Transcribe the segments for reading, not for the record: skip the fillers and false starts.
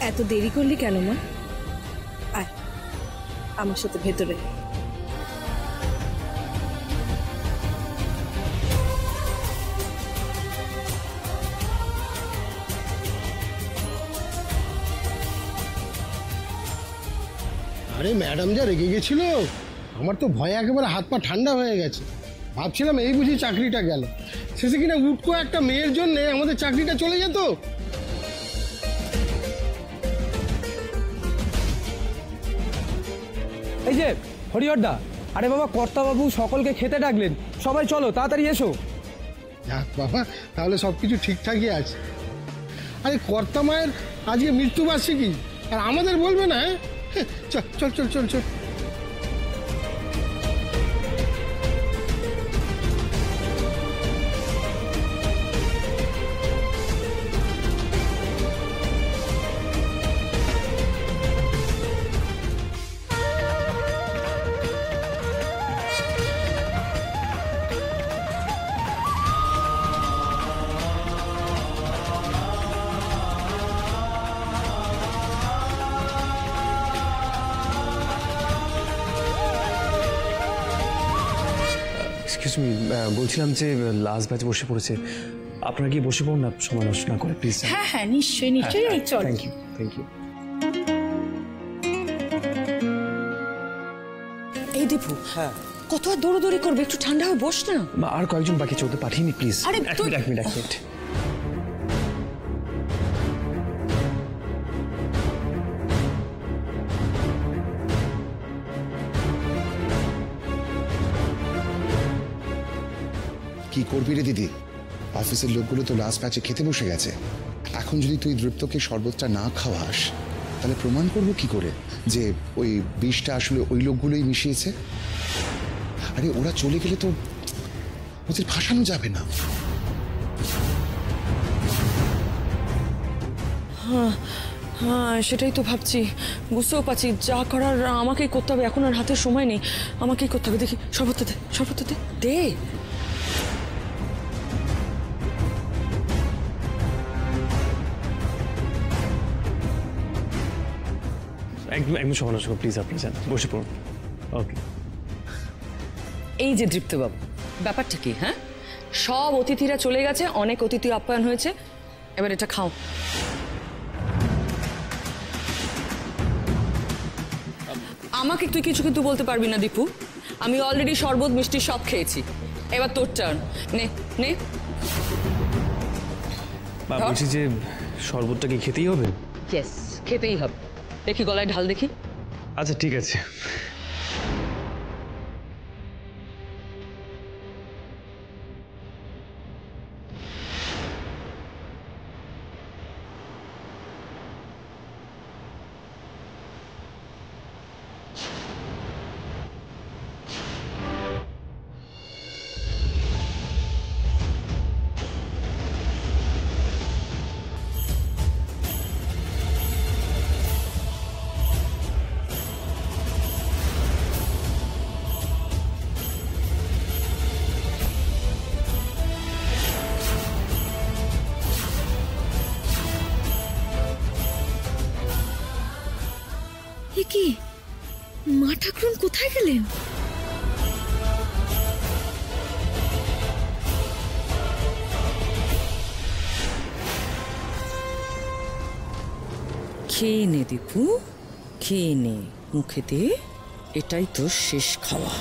এত দেরি করলি কেন মা? আয় আমার সাথে ভেতরে। আরে ম্যাডাম যা রেগে গেছিল, আমার তো ভয়ে একেবারে হাত পা ঠান্ডা হয়ে গেছে। ভাবছিলাম এই বুঝি চাকরিটা গেল, শেষে কিনা উঠকো একটা মেয়ের জন্য আমাদের চাকরিটা চলে যেত। এই যে হরিহরদা, আরে বাবা কর্তাবাবু সকলকে খেতে ডাকলেন, সবাই চলো তাড়াতাড়ি এসো। যাক বাবা, তাহলে সব কিছু ঠিকঠাকই আছে। আরে কর্তা মায়ের আজকে মৃত্যুবার্ষিকী, আর আমাদের বলবে না? চল চল চল চল চল। এক্সকিউজ মি, বলছিলাম যে লাস্ট ব্যাচ বসে পড়েছে, আপনারা গিয়ে বসে পড়ুন না, সময় নষ্ট না করে প্লিজ। হ্যাঁ হ্যাঁ নিশ্চয়ই নিশ্চয়ই, চল। Thank you thank you. এই দীপু, হ্যাঁ কত আর দৌড়দৌড়ি করবে, একটু ঠান্ডা হয়ে বস না। আর কয়েকজন বাকি চলতে পাঠিয়ে প্লিজ। আরে এক মিনিট। কি করবি রে দিদি, অফিসের লোকগুলো তো লাস্ট ব্যাচে খেতে বসে গেছে। এখন যদি তুই দৃপ্তকে শরবতটা না খাওয়াস, তাহলে প্রমাণ করবো কি করে যে ওই বিষটা আসলে ওই লোকগুলোই মিশিয়েছে? আরে ওরা চলে গেলে তো ওদের ফাঁসানো যাবে না। হ্যাঁ হ্যাঁ, সেটাই তো ভাবছি, বুঝতেও পারছি যা করার আমাকেই করতে হবে, এখন আর হাতের সময় নেই, আমাকেই করতে হবে। দেখি শরবতটা দে, শরবতটা দে দে। একদম সময় নষ্ট প্লিজ, আপনি যান বসে পড়ুন। ওকে। এই যে দীপ্তবাবু, ব্যাপারটা কি? হ্যাঁ, সব অতিথিরা চলে গেছে, অনেক অতিথি আপ্যায়ন হয়েছে, এবার এটা খাও। আমাকে তুই কিছু কিন্তু বলতে পারবি না দীপু, আমি অলরেডি শরবত মিষ্টি সব খেয়েছি, এবার তোর টার্ন, নে নে। বলছি যে শরবতটা কি খেতেই হবে? ইয়েস, খেতেই হবে। দেখি গলায় ঢাল দেখি। আচ্ছা ঠিক আছে। কি মা ঠাকুরন কোথায় গেলেন? খেয়ে নে দীপু, খেয়ে নে, মুখে দে, এটাই তোর শেষ খাওয়া।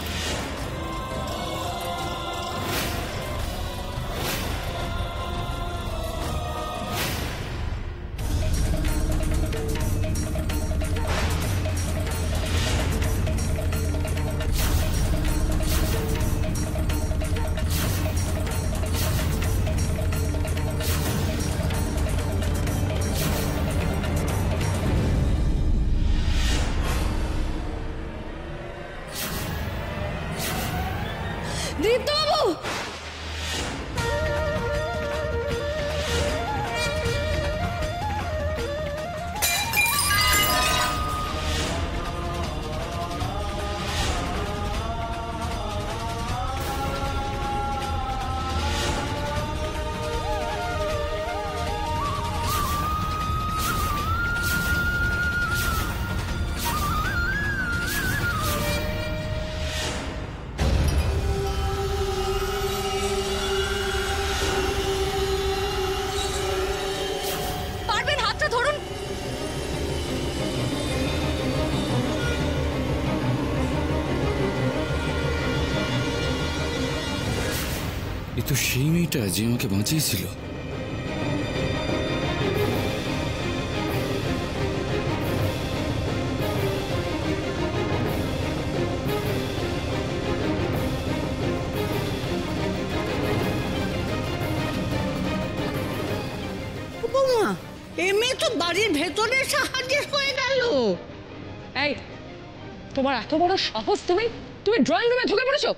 এ তো সেই মেয়েটা যে আমাকে বাঁচিয়েছিল। বৌমা, এ মেয়ে তো বাড়ির ভেতরে সাহায্য হয়ে গেল। এই, তোমার এত বড় সাহস, তুমি ড্রয়িং রুমে ঢুকে পড়েছো?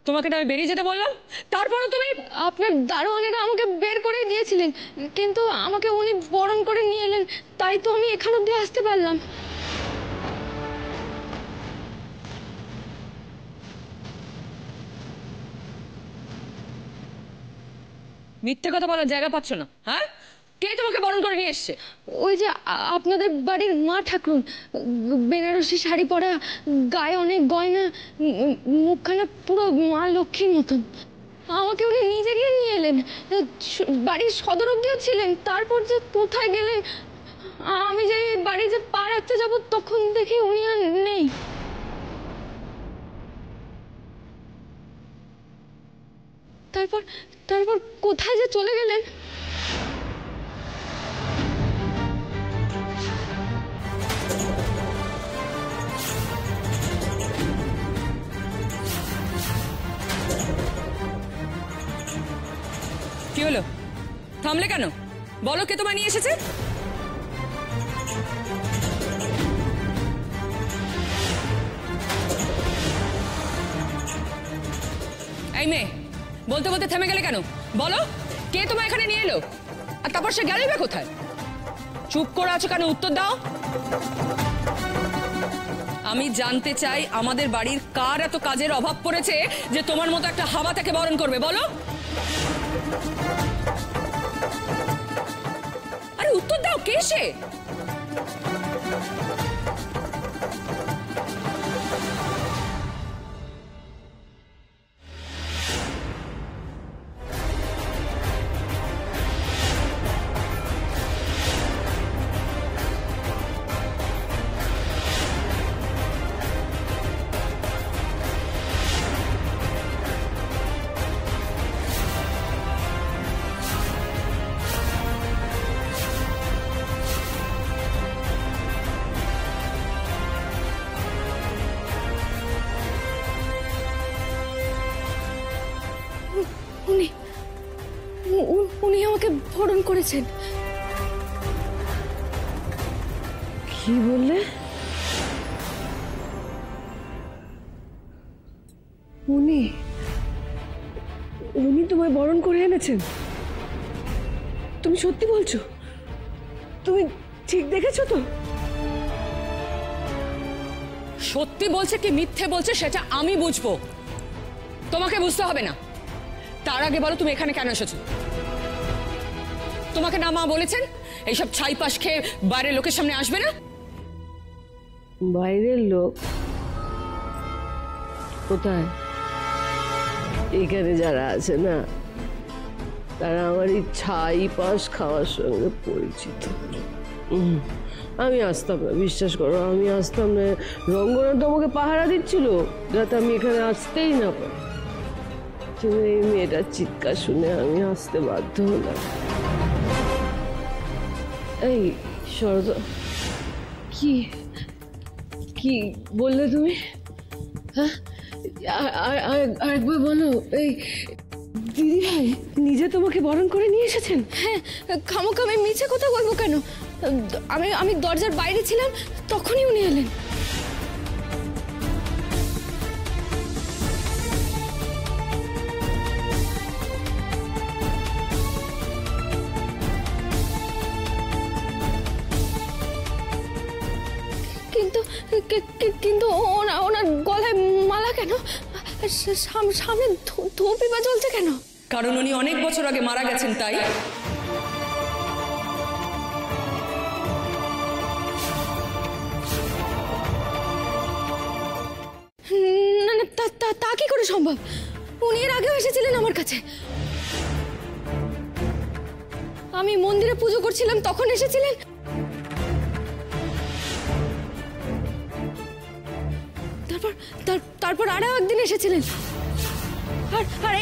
তোমাকে না আমি বেরিয়ে যেতে বললাম, তারপরে তুমি। আপনার দারোয়ানেরা আমাকে বের করে দিয়েছিলেন, কিন্তু আমাকে উনি বরণ করে নিয়ে এলেন, তাই তো আমি এখান অব্দি আসতে পারলাম। মিথ্যে কথা বলার জায়গা পাচ্ছ না? হ্যাঁ, কে তোমাকে বরণ করে নিয়ে এসছে? ওই যে আপনাদের বাড়ির মা ঠাকুরুন, বেনারসি শাড়ি পরা, গায়ে অনেক গয়না, মুখখানা পুরো মা লক্ষ্মীর মতন। আমাকে উনি নিজে গিয়ে নিয়ে এলেন, বাড়ির সদর অব্দিও ছিলেন। তারপর যে কোথায় গেলেন, আমি যে বাড়ি যে পা রাখতে যাবো তখন দেখি উনি আর নেই। তারপর তারপর কোথায় যে চলে গেলেন। কি হলো? থামলে কেন? বলো, কে তোমায় নিয়ে এসেছে? এই মেয়ে, বলতে বলতে থেমে গেলে কেন? বলো, কে তোমায় এখানে নিয়ে এলো? আর তারপর সে গেলই বা কোথায়? চুপ করে আছো কেন? উত্তর দাও। আমি জানতে চাই, আমাদের বাড়ির কার এত কাজের অভাব পড়েছে যে তোমার মতো একটা হাওয়া তাকে বরণ করবে? বলো। আরে উত্তর দাও, কে সে? উনি উনি আমাকে বরণ করেছেন। কি বললে? উনি উনি তোমায় বরণ করে এনেছেন? তুমি সত্যি বলছো? তুমি ঠিক দেখেছো তো? সত্যি বলছে কি মিথ্যে বলছে সেটা আমি বুঝবো, তোমাকে বুঝতে হবে না। তার আগে বলো, তুমি এখানে কেন এসেছো? তোমাকে না মা বলেছেন এইসব ছাইপাশ খেয়ে বাইরের লোকের সামনে আসবে না? বাইরের লোক কোথায়? এখানে যারা আছে না, তারা আমার এই ছাই পাশ খাওয়ার সঙ্গে পরিচিত। আমি আসতাম না, বিশ্বাস করো, আমি আসতাম না। রঙ্গনাথ আমাকে পাহারা দিচ্ছিল যাতে আমি এখানে আসতেই না পারি। কিন্তু এই মেয়েটার চিৎকার শুনে আমি আসতে বাধ্য হলাম। এই সরদা, কি কি বললে তুমি? হ্যাঁ, আরেকবার বলো। এই দিদি ভাই নিজে তোমাকে বরণ করে নিয়ে এসেছেন? হ্যাঁ, খামোখা আমি মিছে কথা বলবো কেন? আমি দরজার বাইরে ছিলাম, তখনই উনি এলেন। কিন্তু কিন্তু ওনার গলায় মালা কেন? সামনে ধূপই জ্বলছে কেন? কারণ উনি অনেক বছর আগে মারা গেছেন, তাই। না না, তা কি করে সম্ভব? উনি এর আগেও এসেছিলেন আমার কাছে। আমি মন্দিরে পুজো করছিলাম, তখন এসেছিলেন। তারপর আরও একদিন এসেছিলেন, আর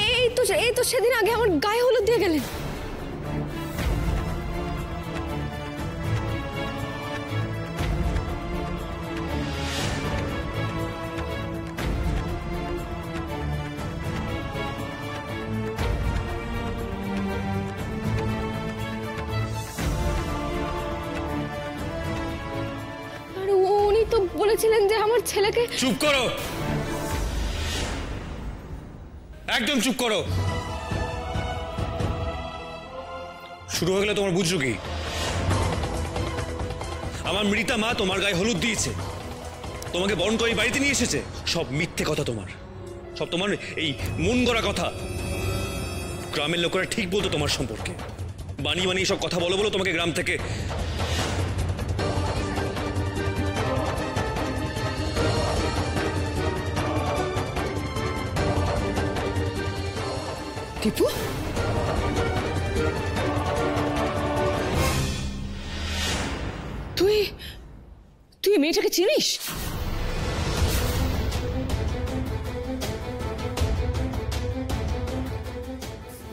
এই তো সেদিন আগে আমার গায়ে হলুদ দিয়ে গেলেন। আর উনি তো বলেছিলেন যে আমার ছেলেকে। চুপ করো, একদম চুপ করো। শুরু হয়ে গেলে তোমার বুঝছো কি? আমার মৃতা মা তোমার গায়ে হলুদ দিয়েছে, তোমাকে বরণ করে বাড়িতে নিয়ে এসেছে। সব মিথ্যে কথা তোমার, সব তোমার এই মন গড়া কথা। গ্রামের লোকেরা ঠিক বলতো তোমার সম্পর্কে, বানিয়ে বানিয়ে সব কথা বলো বলো তোমাকে গ্রাম থেকে। টিপু, তুই মেয়েটাকে চিনিস?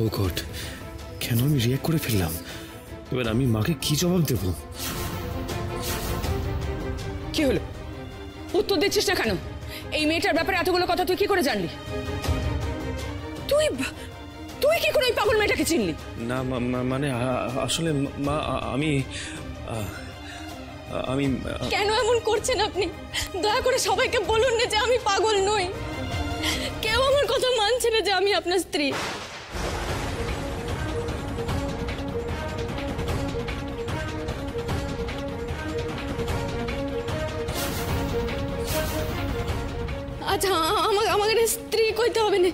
ও গড, কেন আমি রিয়াক্ট করে ফেললাম? এবার আমি মাকে কি জবাব দেব? কি হলো, উত্তর দিচ্ছিস না কেন? এই মেয়েটার ব্যাপারে এতগুলো কথা তুই কি করে জানলি? তুই কি করে ওই পাগল মেয়েটাকে চিনলি? না মানে আসলে মা আমি কেন এমন করছেন আপনি? দয়া করে সবাইকে বলুন না যে আমি পাগল নই। কেউ আমার কথা মানছে না যে আমি আপনার স্ত্রী। আচ্ছা, আমাকে স্ত্রী কইতে হবে না,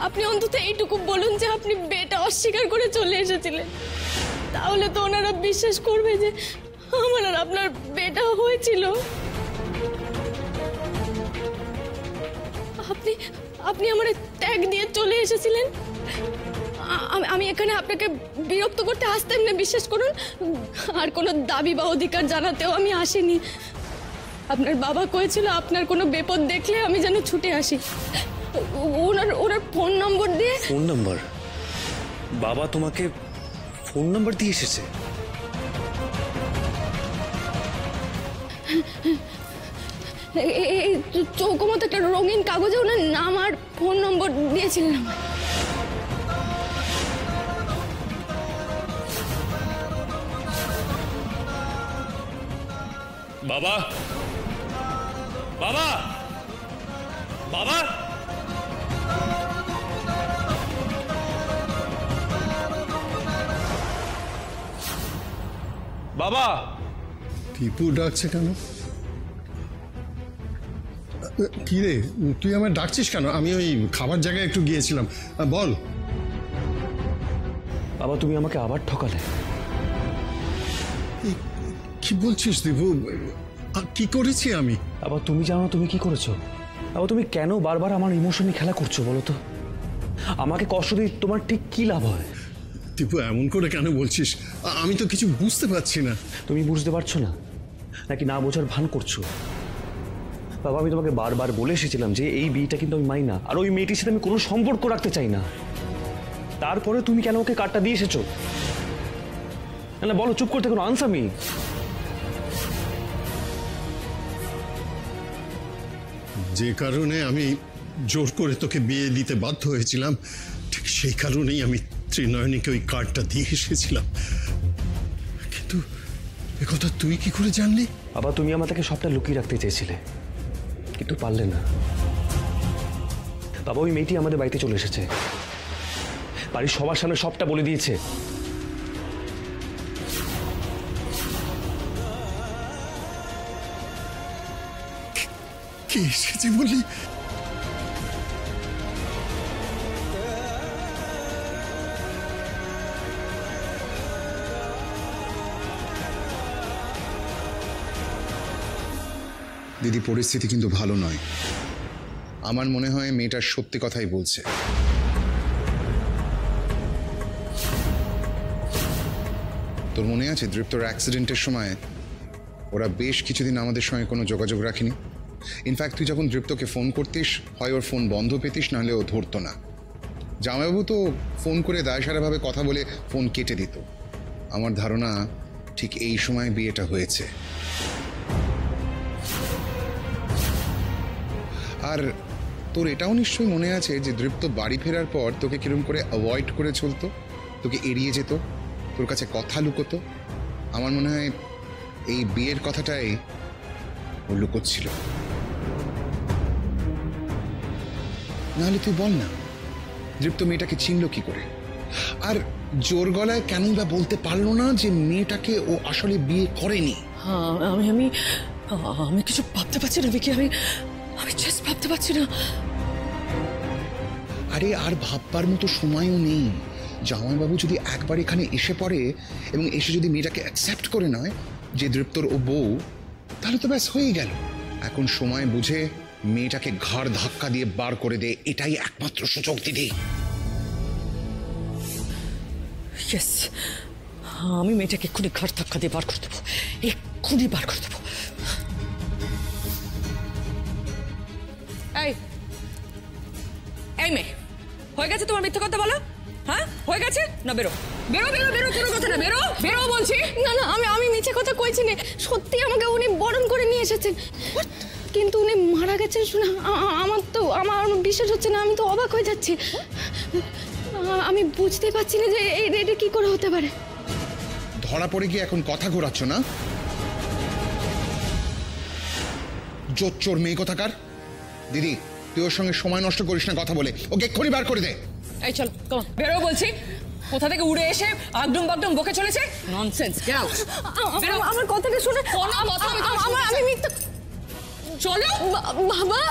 আপনি অন্তত এইটুকু বলুন যে আপনি বেটা অস্বীকার করে চলে এসেছিলেন। তাহলে তো ওনারা বিশ্বাস করবে যে আমার আর আপনার বেটা হয়েছিল। আপনি আমার ত্যাগ দিয়ে চলে এসেছিলেন। আমি এখানে আপনাকে বিরক্ত করতে আসতাম না, বিশ্বাস করুন। আর কোনো দাবি বা অধিকার জানাতেও আমি আসিনি। আপনার বাবা কয়েছিল আপনার কোনো বিপদ দেখলে আমি যেন ছুটে আসি। ওনার ফোন নম্বর দিয়ে। Phone number? বাবা তোমাকে ফোন নাম্বার দিয়ে এসেছে? এই চৌকো মতো একটা রঙিন কাগজে ওনার নাম আর ফোন নম্বর দিয়েছিলেন আমার। বাবা, বাবা, বাবা, বাবা। টিপু ডাকছে কেন? কি রে, তুই আমায় ডাকছিস কেন? আমি ওই খাবার জায়গায় একটু গিয়েছিলাম। বল। বাবা, তুমি আমাকে আবার ঠকালে। কি বলছিস দীপু? কি করেছি আমি? আবার তুমি জানো তুমি কি করেছো? আবার তুমি কেন বারবার আমার ইমোশনে খেলা করছো বলো তো? আমাকে কষ্ট দিয়ে তোমার ঠিক কি লাভ হয়? দীপু, এমন করে কেন বলছিস? আমি তো কিছু বুঝতে পারছি না। তুমি বুঝতে পারছো না নাকি না বোঝার ভান করছো? বাবা, আমি তোমাকে বারবার বলে এসেছিলাম যে এই বিয়েটা কিন্তু আমি মানি না, আর ওই মেয়েটির সাথে আমি কোনো সম্পর্ক রাখতে চাই না। তারপরে তুমি কেন ওকে কার্ডটা দিয়ে এসেছো? না বলো, চুপ করতে কোনো আনসার মি। যে কারণে আমি জোর করে তোকে বিয়ে দিতে বাধ্য হয়েছিলাম, ঠিক সেই কারণেই আমি ত্রিনয়নীকে ওই কার্ডটা দিয়ে এসেছিলাম। কিন্তু একথা তুই কি করে জানলি? বাবা, তুমি আমার থেকে সবটা লুকিয়ে রাখতে চেয়েছিলে, কিন্তু পারলে না। বাবা, ওই মেয়েটি আমাদের বাড়িতে চলে এসেছে, বাড়ির সবার সামনে সবটা বলে দিয়েছে। কে এসেছে বলি? দিদি, পরিস্থিতি কিন্তু ভালো নয়। আমার মনে হয় মেয়েটার সত্যি কথাই বলছে। তোর মনে আছে দৃপ্তর অ্যাক্সিডেন্টের সময় ওরা বেশ কিছুদিন আমাদের সঙ্গে কোনো যোগাযোগ রাখেনি? ইনফ্যাক্ট তুই যখন দৃপ্তকে ফোন করতিস হয় ওর ফোন বন্ধ পেতিস, নাহলে ও ধরতো না। জামাইবাবু তো ফোন করে দায়সারাভাবে কথা বলে ফোন কেটে দিত। আমার ধারণা ঠিক এই সময় বিয়েটা হয়েছে। আর তোর এটাও নিশ্চয়ই মনে আছে যে দৃপ্ত বাড়ি ফেরার পর তোকে কিরম করে অ্যাভয়েড করে চলতো, তোকে এড়িয়ে যেত, তোর কাছে কথা লুকোতো। আমার মনে হয় এই বিয়ের কথাটাই ও লুকোচ্ছিল। নাহলে তুই বল না, দৃপ্ত মেয়েটাকে চিনল কি করে? আর জোর গলায় কেনই বা বলতে পারলো না যে মেয়েটাকে ও আসলে বিয়ে করেনি? হ্যাঁ, আমি আমি আমি কিছু ভাবতে পারছি না বিকি, আমি আমি জাস্ট ভাবতে পারছি না। আরে আর ভাববার মতো সময়ও নেই। জামাইবাবু যদি একবার এখানে এসে পড়ে এবং এসে যদি মেয়েটাকে অ্যাকসেপ্ট করে নয় যে দৃপ্তর ও বউ, তাহলে তো ব্যাস হয়ে গেল। এখন সময় বুঝে মেয়েটাকে ঘাড় ধাক্কা দিয়ে বার করে দে, এটাই একমাত্র সুযোগ দিদি। ইয়েস, আমি মেয়েটাকে এক্ষুনি ঘাড় ধাক্কা দিয়ে বার করে দেবো, এক্ষুনি বার করে দেবো। এই এই মেয়ে, হয়ে গেছে তোমার মিথ্যে কথা বলো? হ্যাঁ হয়ে গেছে না? বেরো বেরো বেরো বেরো, কোনো কথা না, বেরো বেরো বলছি। না না, আমি মিথ্যে কথা কইছি না, সত্যি আমাকে উনি বরণ করে নিয়ে এসেছেন। কিন্তু উনি মারা গেছেন শুনে আমার বিশ্বাস হচ্ছে না, আমি তো অবাক হয়ে যাচ্ছি। আমি বুঝতে পারছি না যে এটা কি করে হতে পারে। ধরা পড়ে গিয়ে এখন কথা ঘোরাচ্ছ না? জোচ্চোর মেয়ে কোথাকার। দিদি, তুই ওর সঙ্গে সময় নষ্ট করিস না কথা বলে, ওকে এক্ষুনি বার করে দে। এই চল, কম বেরো বলছি। কোথা থেকে উড়ে এসে আগডুম বাগডুম বকে চলেছে, ননসেন্স। গেট আউট, বেরো। আমার কথাটা শুনে আমি মিথ্যা। চলো বাবা।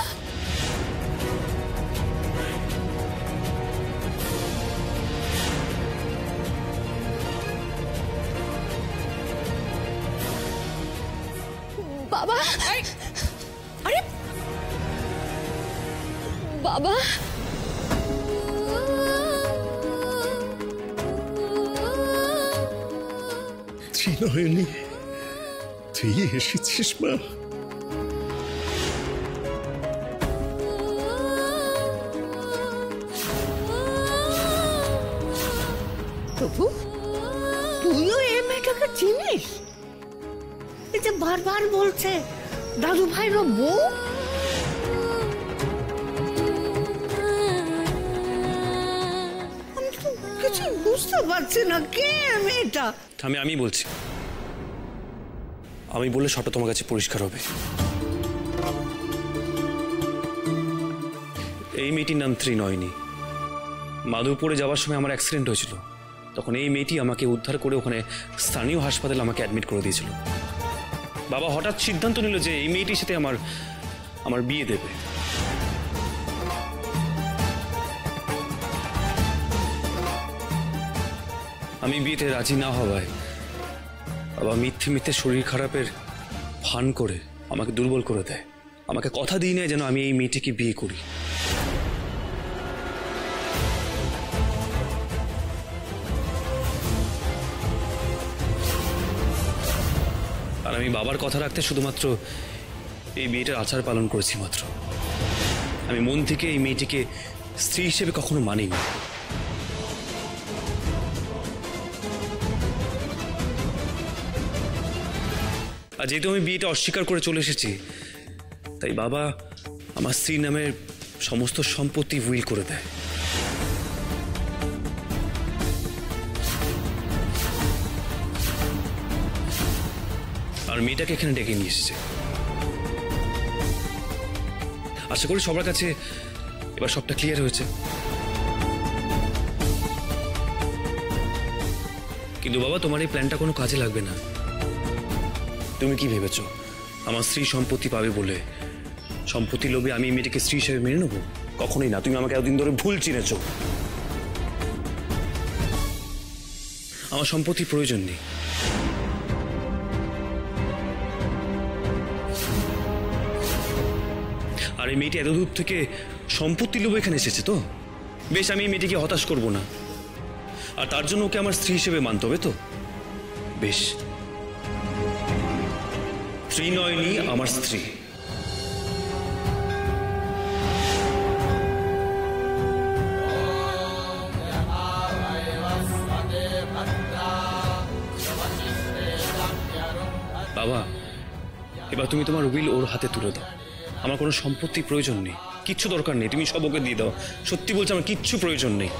বাবা, আরে বাবা, ত্রিনয়নী, তুই এসেছিস মা? প্রভু, তুইও এই মেয়েটাকে চিনিস? এই যে বারবার বলছে দাদু ভাইয়ের বউ। আমি তো কিছু বুঝতে পারছি না, কে মেয়েটা? আমি বলছি, আমি বললে সবটা তোমার কাছে পরিষ্কার হবে। এই মেয়েটির নাম ত্রিনয়নী। মাধবপুরে যাওয়ার সময় আমার অ্যাক্সিডেন্ট হয়েছিল, তখন এই মেয়েটি আমাকে উদ্ধার করে ওখানে স্থানীয় হাসপাতালে আমাকে অ্যাডমিট করে দিয়েছিল। বাবা হঠাৎ সিদ্ধান্ত নিল যে এই মেয়েটির সাথে আমার বিয়ে দেবে। আমি বিয়েতে রাজি না হওয়ায় বাবা মিথ্যে মিথ্যে শরীর খারাপের ভান করে আমাকে দুর্বল করে দেয়। আমাকে কথা দিয়ে নেয় যেন আমি এই মেয়েটিকে বিয়ে করি। আর আমি বাবার কথা রাখতে শুধুমাত্র এই বিয়েটার আচার পালন করেছি মাত্র। আমি মন থেকে এই মেয়েটিকে স্ত্রী হিসেবে কখনো মানিনি। আর যেহেতু আমি বিয়েটা অস্বীকার করে চলে এসেছি, তাই বাবা আমার স্ত্রীর নামের সমস্ত সম্পত্তি উইল করে দেয়। আর মেয়েটাকে এখানে ডেকে নিয়ে এসেছে। আশা করি সবার কাছে এবার সবটা ক্লিয়ার হয়েছে। কিন্তু বাবা, তোমার এই প্ল্যানটা কোনো কাজে লাগবে না। তুমি কি ভেবেছ আমার স্ত্রী সম্পত্তি পাবে বলে সম্পত্তি লোভে আমি মেয়েটাকে স্ত্রী হিসেবে মেনে নেবো? কখনোই না। তুমি আমাকে এতদিন ধরে ভুল চিনেছ। আমার সম্পত্তির প্রয়োজন নেই। আর এই মেয়েটি এতদূর থেকে সম্পত্তি লোভে এখানে এসেছে তো বেশ, আমি এই মেয়েটিকে হতাশ করবো না। আর তার জন্য ওকে আমার স্ত্রী হিসেবে মানতে হবে তো বেশ। ত্রিনয়নী আমার স্ত্রী। এবার তুমি তোমার উইল ওর হাতে তুলে দাও। আমার কোনো সম্পত্তি প্রয়োজন নেই, কিচ্ছু দরকার নেই, তুমি সব ওকে দিয়ে দাও। সত্যি বলছি, আমার কিচ্ছু প্রয়োজন নেই।